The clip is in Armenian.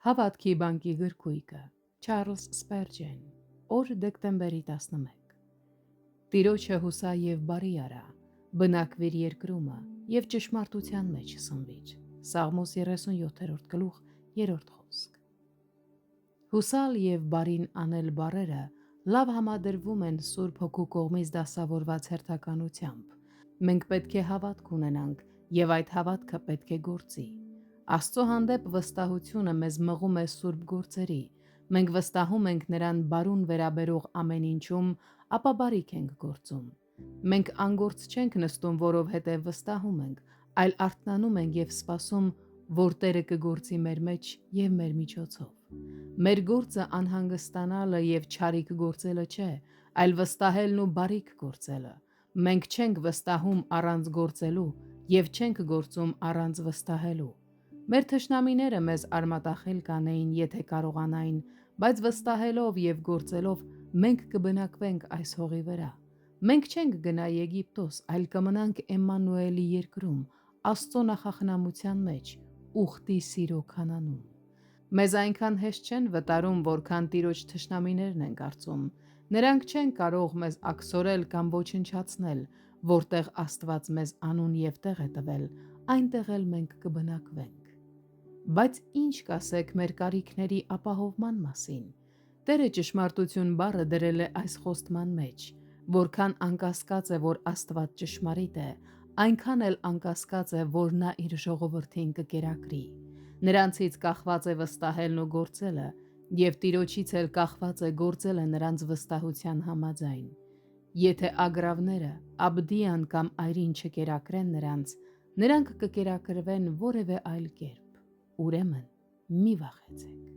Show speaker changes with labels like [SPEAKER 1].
[SPEAKER 1] Հավատքի բանկի գրքույկը Չարլզ Սպերջեն օր դեկտեմբերի 11 Տիրոջը հուսա և բարի արա, բնակվիր երկրումը և ճշմարտության մեջ սնվիր։ Սաղմոս 37-րդ գլուխ 3-րդ խոսք։ Հուսալ և բարին անել բառերը լավ համադրվում են Սուրբ Հոգու կողմից դասավորված հերթականությամբ։ Մենք պետք է հավատք ունենանք և այդ հավատքը պետք է գործի։ Աստծո հանդեպ վստահությունը մեզ մղում է սուրբ գործերի։ Մենք վստահում ենք նրան բարուն վերաբերող ամեն ինչում, ապա բարիք ենք գործում։ Մենք անգործ չենք նստում, որովհետև վստահում ենք, այլ արթնանում ենք և սպասում, որ Տերը կգործի մեր մեջ և մեր միջոցով։ Մեր գործը անհանգստանալը և չարիք գործելը չէ, այլ վստահելն ու բարիք գործելը։ Մենք չենք վստահում առանց գործելու և չենք գործում առանց վստահելու։ Մեր թշնամիները մեզ արմատախիլ կանեին, եթե կարողանային, բայց վստահելով և գործելով մենք կբնակվենք այս հողի վրա։ Մենք չենք գնա Եգիպտոս, այլ կմնանք Էմմանուելի երկրում, Աստծո նախախնամության մեջ, ուխտի սիրո Քանանում։ Մեզ այնքան հեշտ չեն վտարում, որքան Տիրոջ թշնամիներն են կարծում։ Նրանք չեն կարող մեզ աքսորել կամ ոչնչացնել, որտեղ Աստված մեզ անուն և տեղ է տվել, այնտեղ էլ մենք կբնակվենք։ Բայց ինչ կասեք մեր կարիքների ապահովման մասին։ Տերը ճշմարտություն բառը դրել է այս խոստման մեջ։ Որքան անկասկած է, որ Աստված ճշմարիտ է, այնքան էլ անկասկած է, որ նա իր ժողովրդին կկերակրի։ Նրանցից կախված է վստահելն ու գործելը, և Տիրոջից էլ կախված է գործելը նրանց վստահության համաձայն։ Եթե ագռավները, Աբդիան կամ այրին չկերակրեն նրանք կկերակրվեն որևէ այլ կերպ։ Ուրեմն մի վախեցեք։